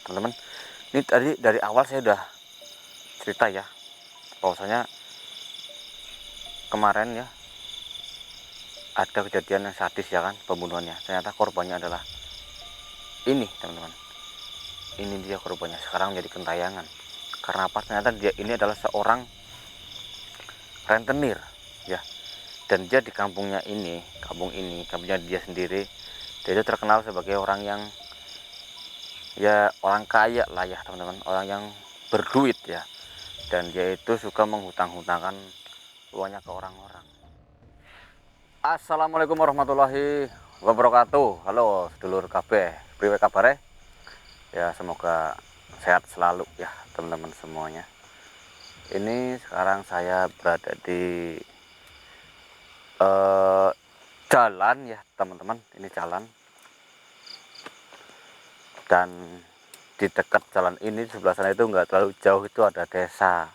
teman-teman, ini tadi dari awal saya udah cerita ya, bahwasanya kemarin ya ada kejadian yang sadis ya kan, pembunuhannya. Ternyata korbannya adalah ini teman-teman, ini dia korbannya. Sekarang jadi kentayangan. Karena apa? Ternyata dia ini adalah seorang rentenir ya, dan dia di kampungnya ini, kampungnya dia sendiri, dia itu terkenal sebagai orang yang ya orang kaya lah ya teman-teman, orang yang berduit ya, dan dia itu suka menghutang-hutangkan uangnya ke orang-orang. Assalamualaikum warahmatullahi wabarakatuh. Halo sedulur kabeh, priwe kabare? Ya semoga sehat selalu ya teman-teman semuanya. Ini sekarang saya berada di jalan ya teman-teman, ini jalan, dan di dekat jalan ini sebelah sana itu nggak terlalu jauh, itu ada desa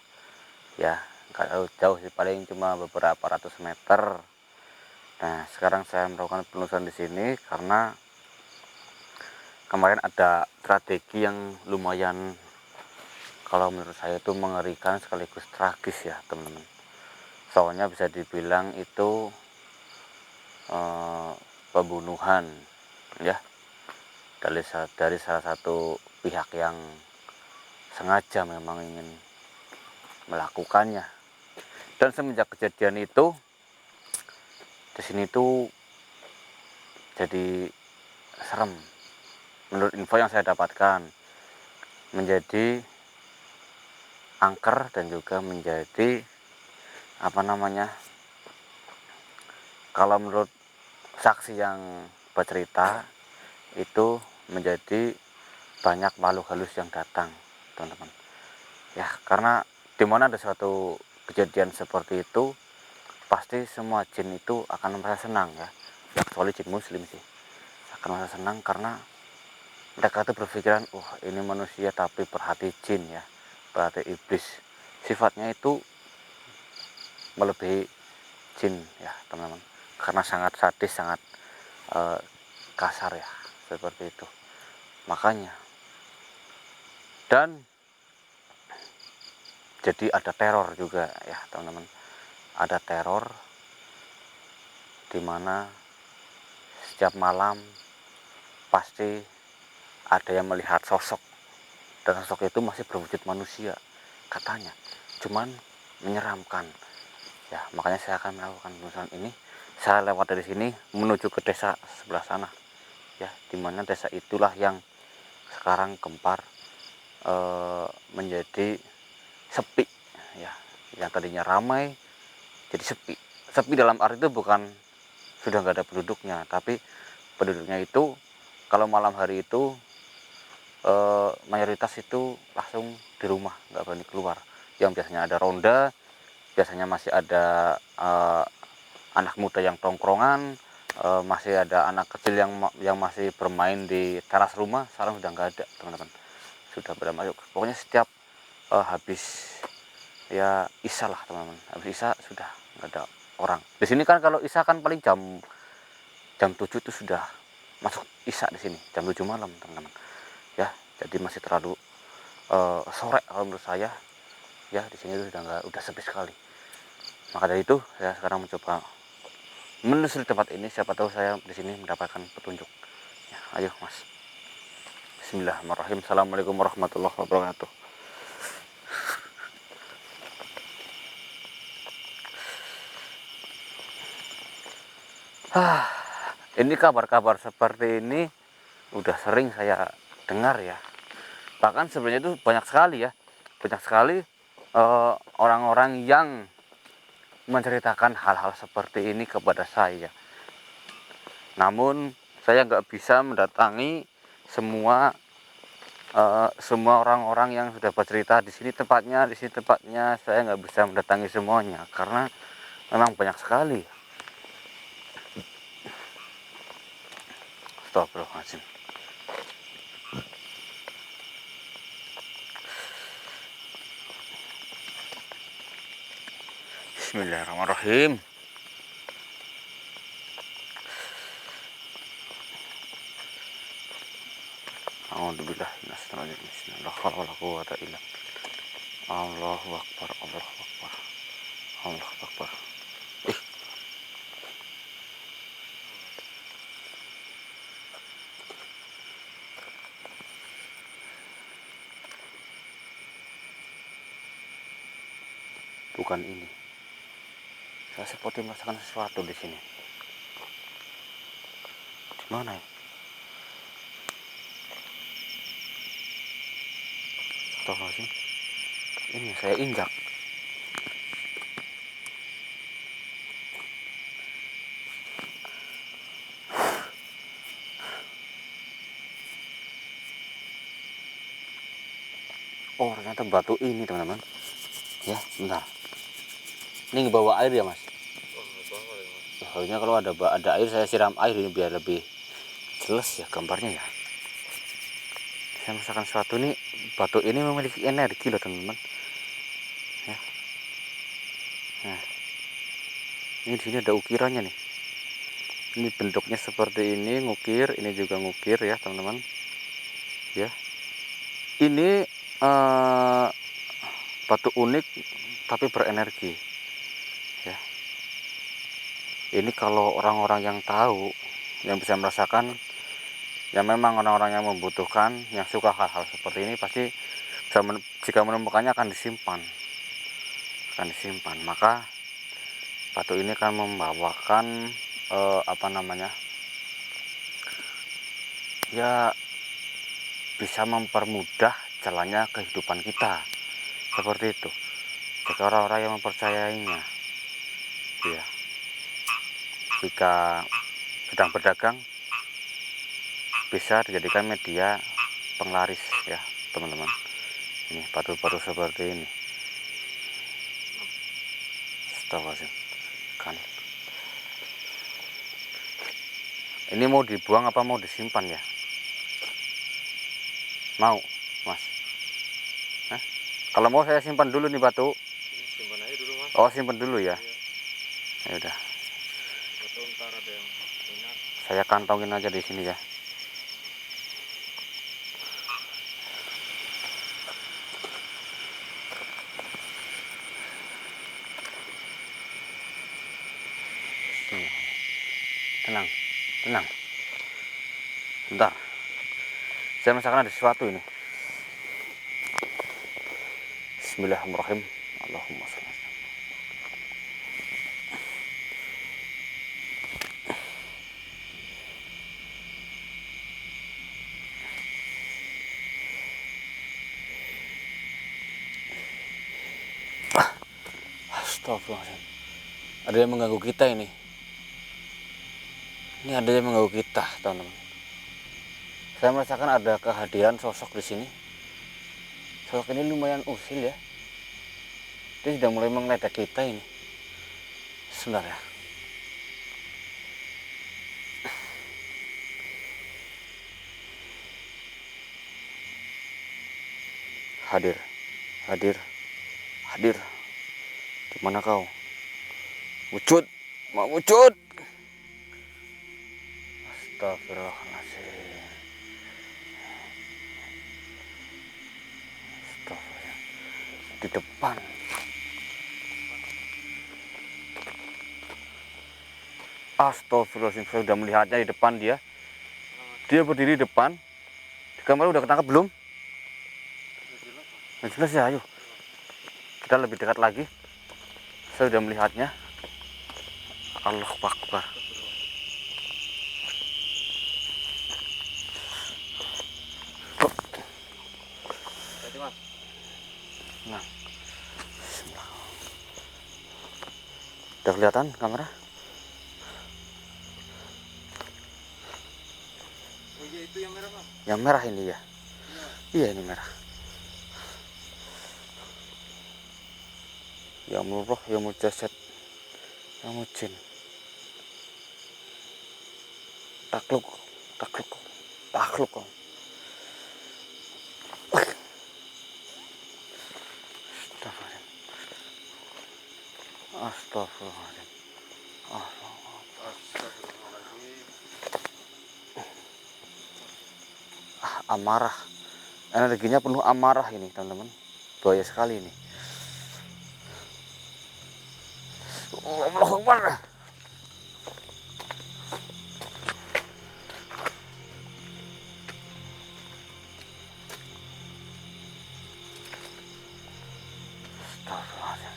ya, nggak terlalu jauh sih, paling cuma beberapa ratus meter. Nah sekarang saya melakukan penelusuran di sini karena kemarin ada strategi yang lumayan, kalau menurut saya itu mengerikan sekaligus tragis ya teman-teman. Soalnya bisa dibilang itu pembunuhan ya, dari salah satu pihak yang sengaja memang ingin melakukannya. Dan semenjak kejadian itu di sini tuh jadi serem. Menurut info yang saya dapatkan, menjadi angker dan juga menjadi apa namanya, kalau menurut saksi yang bercerita itu menjadi banyak makhluk halus yang datang teman-teman ya. Karena dimana ada suatu kejadian seperti itu, pasti semua jin itu akan merasa senang ya, ya kecuali jin muslim sih, akan merasa senang karena mereka itu berpikiran, ini manusia tapi berhati jin ya, berhati iblis. Sifatnya itu melebihi jin ya teman-teman, karena sangat sadis, sangat kasar ya, seperti itu makanya. Dan jadi ada teror juga ya teman-teman, ada teror dimana setiap malam pasti ada yang melihat sosok, dan sosok itu masih berwujud manusia katanya, cuman menyeramkan ya. Makanya saya akan melakukan penelusuran ini. Saya lewat dari sini menuju ke desa sebelah sana ya, dimana desa itulah yang sekarang gempar menjadi sepi ya. Yang tadinya ramai jadi sepi. Sepi dalam arti itu bukan sudah nggak ada penduduknya, tapi penduduknya itu kalau malam hari itu mayoritas itu langsung di rumah, nggak berani keluar. Yang biasanya ada ronda, biasanya masih ada anak muda yang tongkrongan, masih ada anak kecil yang masih bermain di teras rumah. Sekarang sudah nggak ada teman-teman, sudah pada masuk. Pokoknya setiap habis ya isya lah teman-teman, habis isya sudah nggak ada orang di sini kan. Kalau isya kan paling jam 7 itu sudah masuk isya di sini, jam 7 malam teman-teman ya. Jadi masih terlalu sore kalau menurut saya ya. Di sini udah sepi sekali. Maka dari itu saya sekarang mencoba menelusuri tempat ini, siapa tahu saya di sini mendapatkan petunjuk ya. Ayo mas, bismillahirrahmanirrahim. Assalamualaikum warahmatullahi wabarakatuh. Ini kabar-kabar seperti ini udah sering saya dengar ya. Bahkan sebenarnya itu banyak sekali ya, banyak sekali orang-orang yang menceritakan hal-hal seperti ini kepada saya. Namun saya nggak bisa mendatangi semua orang-orang yang sudah bercerita di sini tempatnya, saya nggak bisa mendatangi semuanya karena memang banyak sekali. Astagfirullahaladzim. Bismillahirrahmanirrahim. Alhamdulillah. Bismillahirrahmanirrahim. Allahu Akbar, Allahu Akbar, Allahu Akbar. Ih, bukan ini. Saya seperti merasakan sesuatu di sini. Di mana ya? Astagfirullahaladzim. Ini saya injak. Oh, ternyata batu ini, teman-teman. Ya, bentar. Ini ngebawa air ya, Mas? Harusnya kalau ada air, saya siram air ini biar lebih jelas ya gambarnya ya. Saya merasakan sesuatu nih, batu ini memiliki energi loh, teman-teman. Ya. Nah, ini di sini ada ukirannya nih. Ini bentuknya seperti ini, ngukir. Ini juga ngukir ya, teman-teman. Ya. Ini batu unik tapi berenergi ya. Ini kalau orang-orang yang tahu, yang bisa merasakan, ya memang orang-orang yang membutuhkan, yang suka hal-hal seperti ini pasti jika menemukannya akan disimpan, maka batu ini akan membawakan ya bisa mempermudah jalannya kehidupan kita, seperti itu. Jika orang-orang yang mempercayainya, ya, jika sedang berdagang, bisa dijadikan media penglaris ya, teman-teman. Ini batu-batu seperti ini. Astagfirullahaladzim. Kan. Ini mau dibuang apa mau disimpan ya? Mau, Mas? Hah? Kalau mau saya simpan dulu nih batu. Simpan aja dulu, Mas. Oh, simpan dulu ya. Iya. Ya udah. Atau ntar ada yang minat. Saya kantongin aja di sini ya. Tenang, tenang. Bentar. Saya merasakan ada sesuatu ini. Bismillahirrahmanirrahim. Allahumma sholli. Astagfirullahaladzim. Ada yang mengganggu kita ini. Ini ada yang mengganggu kita, teman-teman. Saya merasakan ada kehadiran sosok di sini. Sosok ini lumayan usil ya. Dia sudah mulai mengledek kita ini. Sebentar ya. Hadir, hadir, hadir. Di mana kau? Wujud, mau wujud. Astagfirullahaladzim. Astagfirullah. Di depan. Astagfirullahaladzim, saya sudah melihatnya di depan dia. Dia berdiri di depan. Di gambar udah ketangkap belum? Yang jelas ya, ayo. Kita lebih dekat lagi. Saya sudah melihatnya. Allahu Akbar. Nah. Udah kelihatan kamera? Oh iya, itu yang merah, Pak. Yang merah ini ya? Iya, ini merah. Ya murroh, ya mujasad, ya mujin. Takluk, takluk, takluk. Astagfirullahaladzim. Astagfirullahaladzim. Amarah Energinya penuh amarah ini teman-teman, bahaya sekali ini. Allahu Akbar. Astagfirullahaladzim.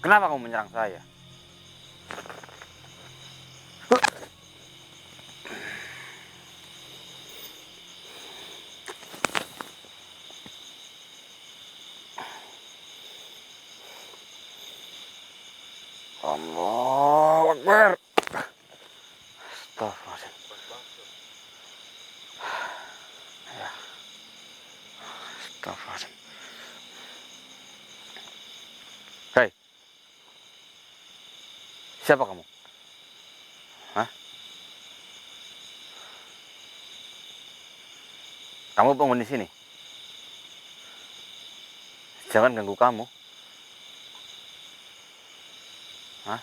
Kenapa kamu menyerang saya? Allahu Akbar. Astagfirullahaladzim. Ya. Astagfirullahaladzim. Hei. Siapa kamu? Hah? Kamu penghuni sini? Jangan ganggu kamu. Hah?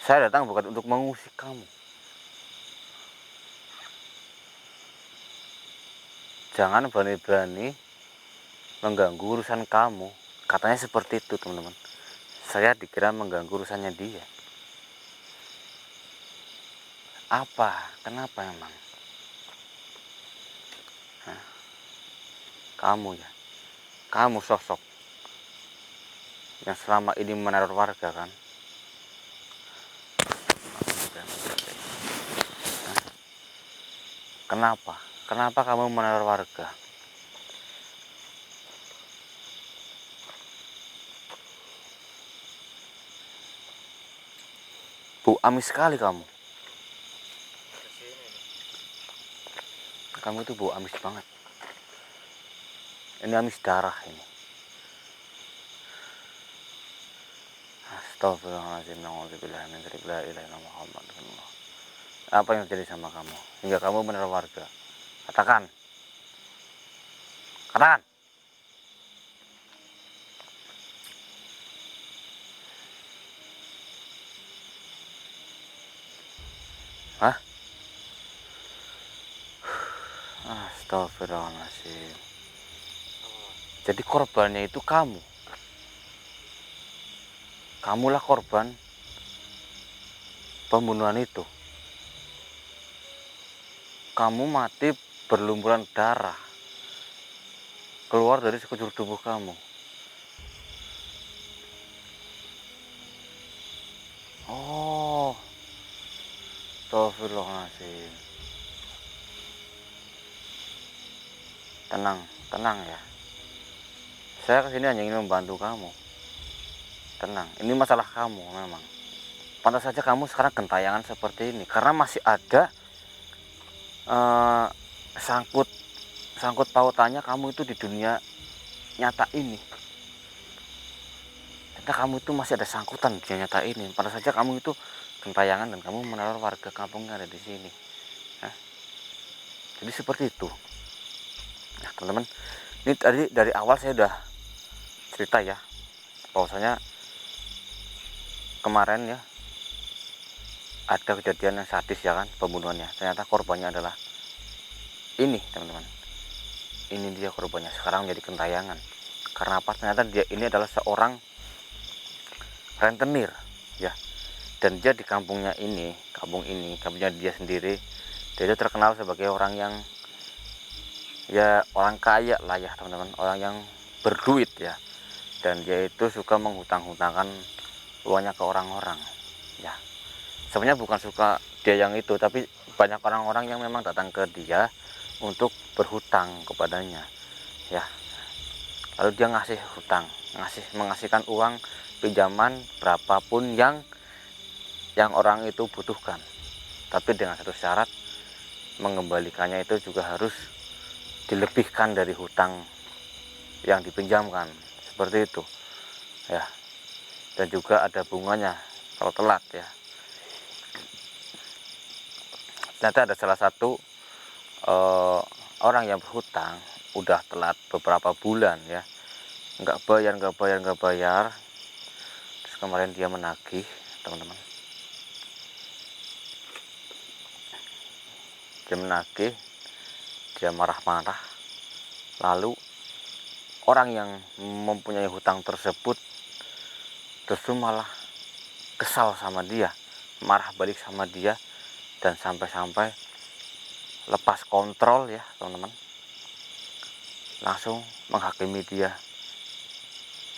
Saya datang bukan untuk mengusik kamu. Jangan berani-berani mengganggu urusan kamu. Katanya seperti itu, teman-teman. Saya dikira mengganggu urusannya dia. Apa? Kenapa emang? Hah? Kamu ya? Kamu sosok yang selama ini meneror warga kan? Hah? Kenapa? Kenapa kamu meneror warga? Bu, amis sekali kamu. Kamu itu bau amis banget. Ini amis darah ini. Astagfirullahaladzim. Na'udzubillah min dzalik. La ilaha illallah Muhammad Rasulullah. Apa yang terjadi sama kamu hingga kamu meneror warga? Katakan. Katakan. Hah? Astagfirullahaladzim. Jadi korbannya itu kamu. Kamulah korban pembunuhan itu. Kamu mati berlumuran darah keluar dari sekujur tubuh kamu. Oh, astagfirullahaladzim. Tenang, tenang ya. Saya kesini hanya ingin membantu kamu. Tenang, ini masalah kamu memang. Pantas saja kamu sekarang gentayangan seperti ini karena masih ada sangkut pautannya kamu itu di dunia nyata ini. Ternyata kamu itu masih ada sangkutan di dunia nyata ini. Pantas saja kamu itu gentayangan dan kamu meneror warga kampung yang ada di sini. Jadi seperti itu. Nah, teman-teman, ini tadi dari awal saya udah cerita ya, bahwasanya kemarin ya ada kejadian yang sadis ya kan, pembunuhannya. Ternyata korbannya adalah ini, teman-teman. Ini dia korbannya, sekarang menjadi gentayangan. Karena apa? Ternyata dia ini adalah seorang rentenir ya. Dan dia di kampungnya ini, kampungnya dia sendiri, dia itu terkenal sebagai orang yang ya orang kaya lah ya teman-teman, orang yang berduit ya. Dan dia itu suka menghutang-hutangkan uangnya ke orang-orang ya. Sebenarnya bukan suka dia yang itu, tapi banyak orang-orang yang memang datang ke dia untuk berhutang kepadanya ya. Lalu dia ngasih hutang, mengasihkan uang pinjaman berapapun yang orang itu butuhkan, tapi dengan satu syarat, mengembalikannya itu juga harus dilebihkan dari hutang yang dipinjamkan, seperti itu ya. Dan juga ada bunganya kalau telat ya. Ternyata ada salah satu orang yang berhutang udah telat beberapa bulan ya, nggak bayar. Terus kemarin dia menagih, teman-teman. Dia menagih, dia marah-marah. Lalu orang yang mempunyai hutang tersebut justru malah kesal sama dia, marah balik sama dia, dan sampai-sampai lepas kontrol ya teman-teman, langsung menghakimi dia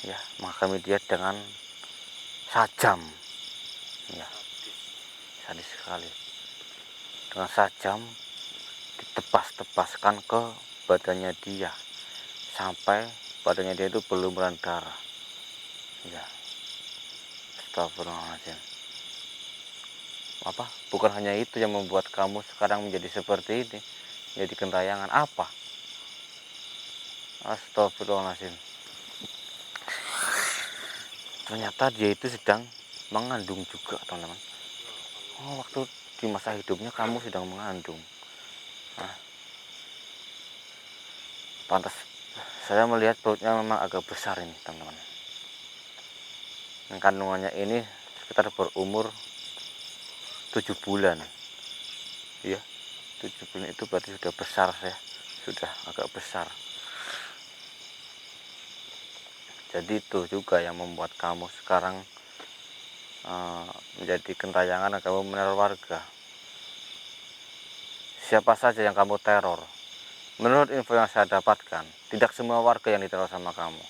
ya, menghakimi dia dengan sajam ya, sadis sekali. Dengan sajam ditebas-tebaskan ke badannya dia sampai badannya dia itu berlumuran darah ya. Astagfirullahaladzim. Apa? Bukan hanya itu yang membuat kamu sekarang menjadi seperti ini, jadi gentayangan apa? Astagfirullahaladzim. Ternyata dia itu sedang mengandung juga, teman-teman. Oh, waktu di masa hidupnya kamu sedang mengandung. Nah, pantas saya melihat perutnya memang agak besar ini, teman-teman. Kandungannya ini sekitar berumur 7 bulan. Ya, 7 bulan itu berarti sudah besar ya, sudah agak besar. Jadi itu juga yang membuat kamu sekarang menjadi gentayangan dan kamu meneror warga. Siapa saja yang kamu teror? Menurut info yang saya dapatkan, tidak semua warga yang diteror sama kamu.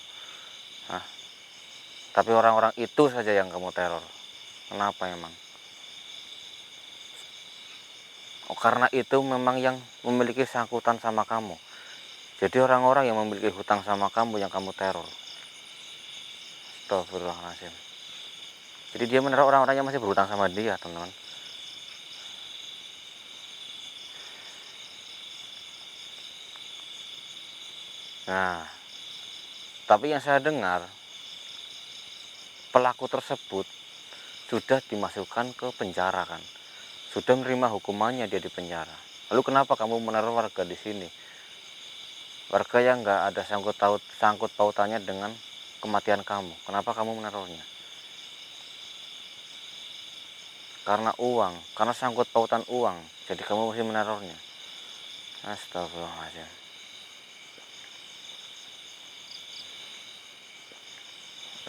Nah, tapi orang-orang itu saja yang kamu teror. Kenapa emang? Oh, karena itu memang yang memiliki sangkutan sama kamu. Jadi orang-orang yang memiliki hutang sama kamu yang kamu teror. Astagfirullahaladzim. Jadi dia meneror orang-orang yang masih berhutang sama dia, teman-teman. Nah, tapi yang saya dengar, pelaku tersebut sudah dimasukkan ke penjara kan, sudah menerima hukumannya, dia di penjara. Lalu kenapa kamu meneror warga di sini? Warga yang nggak ada sangkut pautannya dengan kematian kamu. Kenapa kamu menerornya? Karena uang, karena sangkut pautan uang. Jadi kamu mesti menerornya. Astagfirullahaladzim.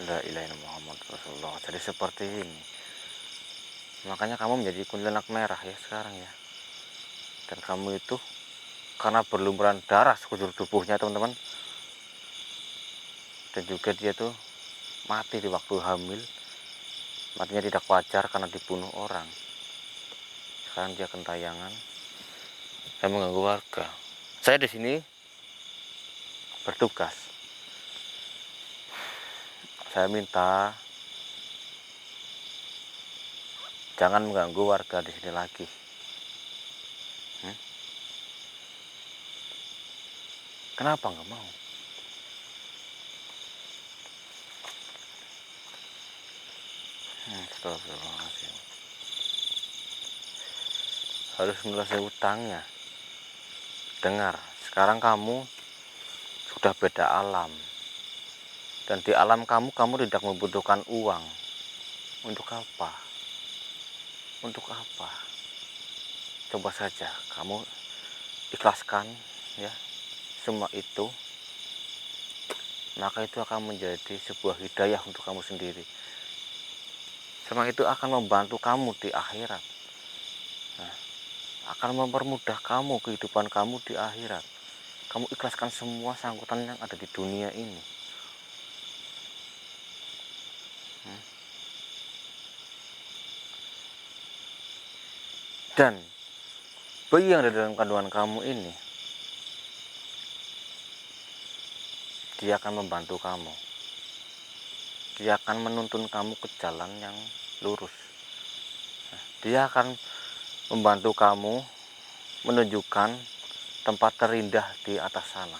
La ilaha illallah Muhammad Rasulullah. Jadi seperti ini. Makanya kamu menjadi kuntilanak merah ya sekarang ya. Dan kamu itu karena berlumuran darah sekujur tubuhnya, teman-teman. Dan juga dia tuh mati di waktu hamil. Matinya tidak wajar karena dibunuh orang. Sekarang dia gentayangan dan mengganggu warga. Saya di sini bertugas. Saya minta jangan mengganggu warga di sini lagi. Kenapa nggak mau? Astagfirullahaladzim. Harus melunasi utangnya. Dengar, sekarang kamu sudah beda alam. Dan di alam kamu tidak membutuhkan uang. Untuk apa? Untuk apa? Coba saja kamu ikhlaskan ya semua itu, maka itu akan menjadi sebuah hidayah untuk kamu sendiri. Semua itu akan membantu kamu di akhirat. Nah, akan mempermudah kamu kehidupan kamu di akhirat. Kamu ikhlaskan semua sangkutan yang ada di dunia ini. Dan bayi yang ada dalam kandungan kamu ini, dia akan membantu kamu. Dia akan menuntun kamu ke jalan yang lurus. Dia akan membantu kamu menunjukkan tempat terindah di atas sana.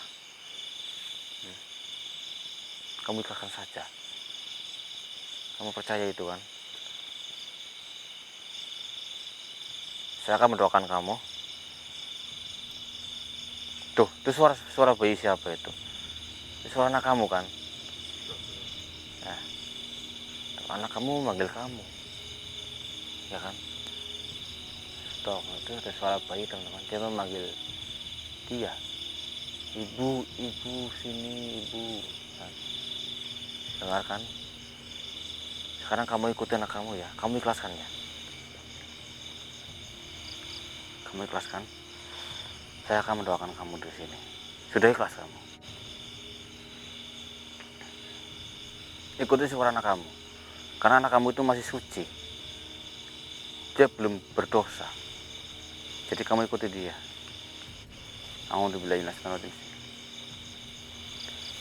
Kamu ikhlaskan saja. Kamu percaya itu kan? Saya akan mendoakan kamu. Tuh, itu suara bayi siapa itu? Itu suara anak kamu kan? Nah, anak kamu memanggil kamu, ya kan? Stop, itu ada suara bayi teman-teman, dia memanggil dia, ibu, ibu, sini ibu. Nah, dengarkan. Sekarang kamu ikuti anak kamu ya, kamu ikhlaskan ya, kamu ikhlaskan. Saya akan mendoakan kamu di sini. Sudah ikhlas kamu? Ikuti suara anak kamu, karena anak kamu itu masih suci, dia belum berdosa. Jadi kamu ikuti dia. A'udzubillahi minasyaitonir rajim.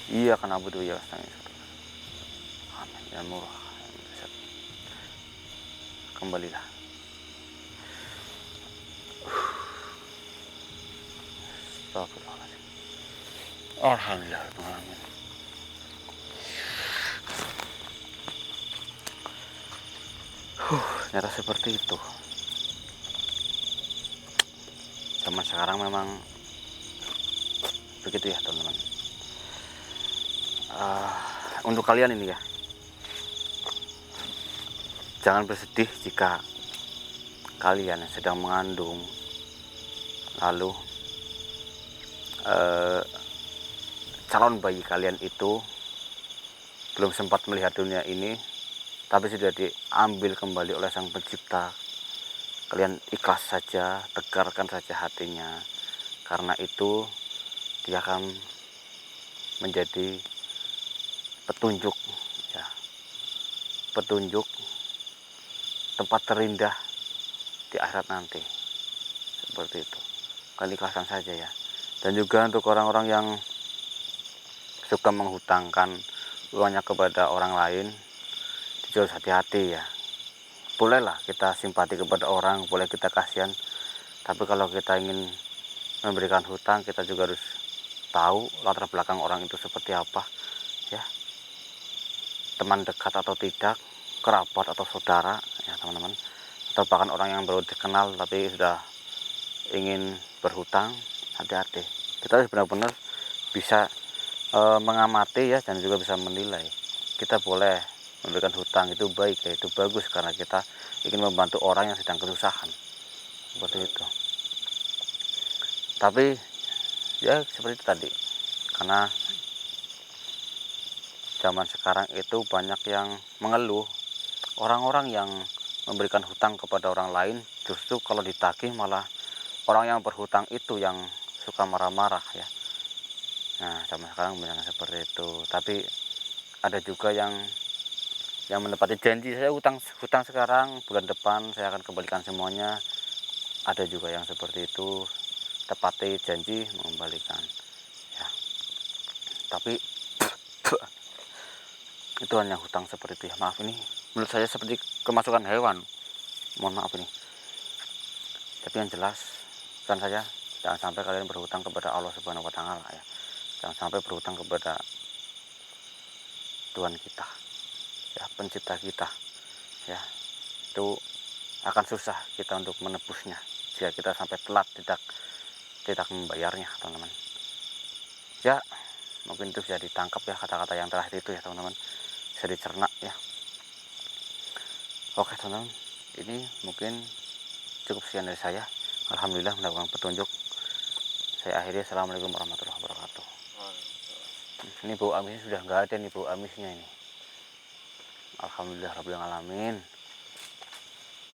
Iya kan abu ya astagfirullah. Amin ya murah. Kembalilah. Astagfirullahaladzim. Alhamdulillah. Amin. Ternyata seperti itu. Zaman sekarang memang begitu ya teman-teman. Untuk kalian ini ya, jangan bersedih jika kalian yang sedang mengandung lalu calon bayi kalian itu belum sempat melihat dunia ini, tapi sudah diambil kembali oleh Sang Pencipta. Kalian ikhlas saja, tegarkan saja hatinya, karena itu dia akan menjadi petunjuk ya, petunjuk tempat terindah di akhirat nanti. Seperti itu, kalian ikhlaskan saja ya. Dan juga untuk orang-orang yang suka menghutangkan uangnya kepada orang lain, harus hati-hati ya. Bolehlah kita simpati kepada orang, boleh kita kasihan, tapi kalau kita ingin memberikan hutang, kita juga harus tahu latar belakang orang itu seperti apa ya, teman dekat atau tidak, kerabat atau saudara ya teman-teman, atau bahkan orang yang baru dikenal tapi sudah ingin berhutang. Hati-hati, kita harus benar-benar bisa mengamati ya, dan juga bisa menilai. Kita boleh memberikan hutang, itu baik ya, itu bagus, karena kita ingin membantu orang yang sedang kesusahan, seperti itu. Tapi ya seperti itu tadi, karena zaman sekarang itu banyak yang mengeluh, orang-orang yang memberikan hutang kepada orang lain, justru kalau ditagih malah orang yang berhutang itu yang suka marah-marah ya. Nah zaman sekarang benar seperti itu. Tapi ada juga yang menepati janji, saya hutang sekarang, bulan depan saya akan kembalikan semuanya. Ada juga yang seperti itu, tepati janji mengembalikan ya. Tapi itu hanya hutang seperti itu ya, maaf, ini menurut saya seperti kemasukan hewan, mohon maaf ini. Tapi yang jelas pesan saya, jangan sampai kalian berhutang kepada Allah Subhanahu wa Ta'ala ya. Jangan sampai berhutang kepada Tuhan kita ya, pencipta kita ya. Itu akan susah kita untuk menebusnya jika kita sampai telat, tidak membayarnya teman-teman ya. Mungkin itu bisa ditangkap ya, kata-kata yang terakhir itu ya teman-teman, bisa dicerna ya. Oke teman-teman, ini mungkin cukup sekian dari saya. Alhamdulillah mendapatkan petunjuk. Saya akhiri, assalamualaikum warahmatullahi wabarakatuh. Ini bau amisnya sudah nggak ada nih, bau amisnya ini. Alhamdulillah rabbil alamin.